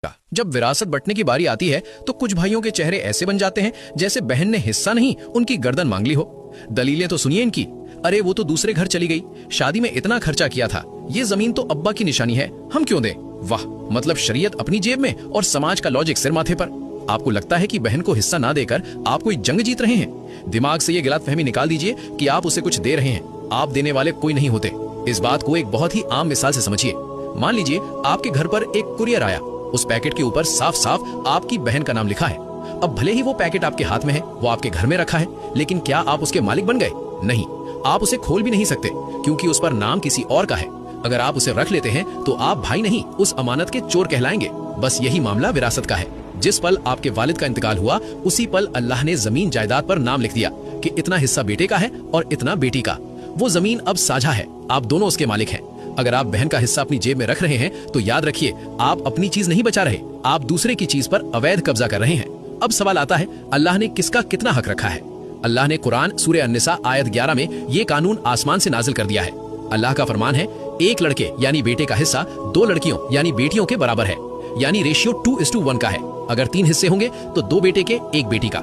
जब विरासत बंटने की बारी आती है तो कुछ भाइयों के चेहरे ऐसे बन जाते हैं जैसे बहन ने हिस्सा नहीं उनकी गर्दन मांग ली हो। दलीलें तो सुनिए इनकी। अरे वो तो दूसरे घर चली गई, शादी में इतना खर्चा किया था, ये जमीन तो अब्बा की निशानी है, हम क्यों दें। वाह, मतलब शरीयत अपनी जेब में और समाज का लॉजिक सिर माथे पर। आपको लगता है कि बहन को हिस्सा ना देकर आप कोई जंग जीत रहे हैं। दिमाग से ये गलतफहमी निकाल दीजिए कि आप उसे कुछ दे रहे हैं, आप देने वाले कोई नहीं होते। इस बात को एक बहुत ही आम मिसाल से समझिए। मान लीजिए आपके घर पर एक कुरियर आया, उस पैकेट के ऊपर साफ साफ आपकी बहन का नाम लिखा है। अब भले ही वो पैकेट आपके हाथ में है, वो आपके घर में रखा है, लेकिन क्या आप उसके मालिक बन गए? नहीं, आप उसे खोल भी नहीं सकते क्योंकि उस पर नाम किसी और का है। अगर आप उसे रख लेते हैं तो आप भाई नहीं, उस अमानत के चोर कहलाएंगे। बस यही मामला विरासत का है। जिस पल आपके वालिद का इंतकाल हुआ, उसी पल अल्लाह ने जमीन जायदाद पर नाम लिख दिया कि इतना हिस्सा बेटे का है और इतना बेटी का। वो जमीन अब साझा है, आप दोनों उसके मालिक हैं। अगर आप बहन का हिस्सा अपनी जेब में रख रहे हैं तो याद रखिए, आप अपनी चीज नहीं बचा रहे, आप दूसरे की चीज पर अवैध कब्जा कर रहे हैं। अब सवाल आता है, अल्लाह ने किसका कितना हक रखा है? अल्लाह ने कुरान सूरह अन-निसा आयत 11 में ये कानून आसमान से नाजिल कर दिया है। अल्लाह का फरमान है, एक लड़के यानी बेटे का हिस्सा 2 लड़कियों यानी बेटियों के बराबर है, यानी रेशियो 2:1 का है। अगर 3 हिस्से होंगे तो 2 बेटे के 1 बेटी का।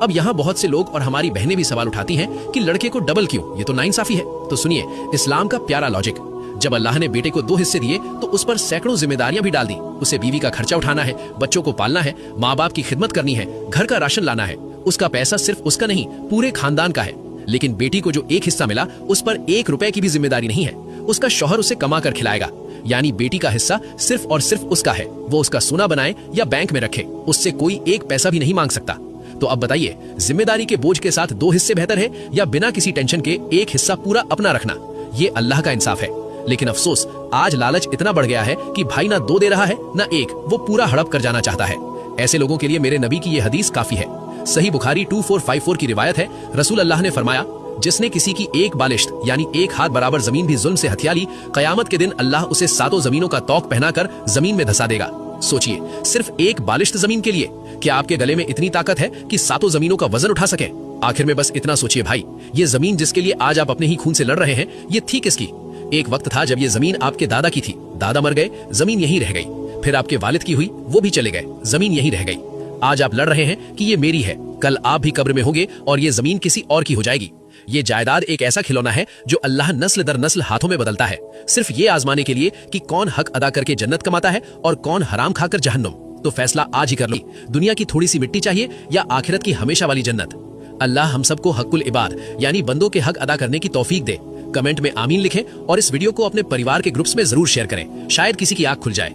अब यहाँ बहुत से लोग और हमारी बहनें भी सवाल उठाती हैं कि लड़के को डबल क्यों, ये तो नाइंसाफी है। तो सुनिए इस्लाम का प्यारा लॉजिक। जब अल्लाह ने बेटे को 2 हिस्से दिए तो उस पर सैकड़ों जिम्मेदारियां भी डाल दी। उसे बीवी का खर्चा उठाना है, बच्चों को पालना है, माँ बाप की खिदमत करनी है, घर का राशन लाना है। उसका पैसा सिर्फ उसका नहीं, पूरे खानदान का है। लेकिन बेटी को जो 1 हिस्सा मिला, उस पर 1 रुपए की भी जिम्मेदारी नहीं है। उसका शौहर उसे कमा कर खिलाएगा, यानी बेटी का हिस्सा सिर्फ और सिर्फ उसका है। वो उसका सोना बनाए या बैंक में रखे, उससे कोई 1 पैसा भी नहीं मांग सकता। तो अब बताइए, जिम्मेदारी के बोझ के साथ 2 हिस्से बेहतर है या बिना किसी टेंशन के 1 हिस्सा पूरा अपना रखना? ये अल्लाह का इंसाफ है। लेकिन अफसोस, आज लालच इतना बढ़ गया है कि भाई ना 2 दे रहा है ना 1, वो पूरा हड़प कर जाना चाहता है। ऐसे लोगों के लिए मेरे नबी की ये हदीस काफी है। सही बुखारी 2454 की रिवायत है, रसूल अल्लाह ने फरमाया, जिसने किसी की 1 बालिश्त यानी 1 हाथ बराबर जमीन भी जुल्म से हथिया ली, कयामत के दिन अल्लाह उसे 7 जमीनों का तौक पहनाकर जमीन में धंसा देगा। सोचिए, सिर्फ 1 बालिश्त जमीन के लिए क्या आपके गले में इतनी ताकत है कि 7 जमीनों का वजन उठा सके? आखिर में बस इतना सोचिए भाई, ये जमीन जिसके लिए आज आप अपने ही खून से लड़ रहे हैं, ये थी किसकी? एक वक्त था जब ये जमीन आपके दादा की थी, दादा मर गए, जमीन यहीं रह गई। फिर आपके वालिद की हुई, वो भी चले गए, जमीन यहीं रह गई। आज आप लड़ रहे हैं कि ये मेरी है, कल आप भी कब्र में होंगे और ये जमीन किसी और की हो जाएगी। ये जायदाद एक ऐसा खिलौना है जो अल्लाह नस्ल दर नस्ल हाथों में बदलता है, सिर्फ ये आजमाने के लिए कि कौन हक अदा करके जन्नत कमाता है और कौन हराम खाकर जहन्नुम। तो फैसला आज ही कर लो, दुनिया की थोड़ी सी मिट्टी चाहिए या आखिरत की हमेशा वाली जन्नत? अल्लाह हम सबको हक्कुल इबाद यानी बंदों के हक अदा करने की तौफीक दे। कमेंट में आमीन लिखें और इस वीडियो को अपने परिवार के ग्रुप्स में जरूर शेयर करें, शायद किसी की आंख खुल जाए।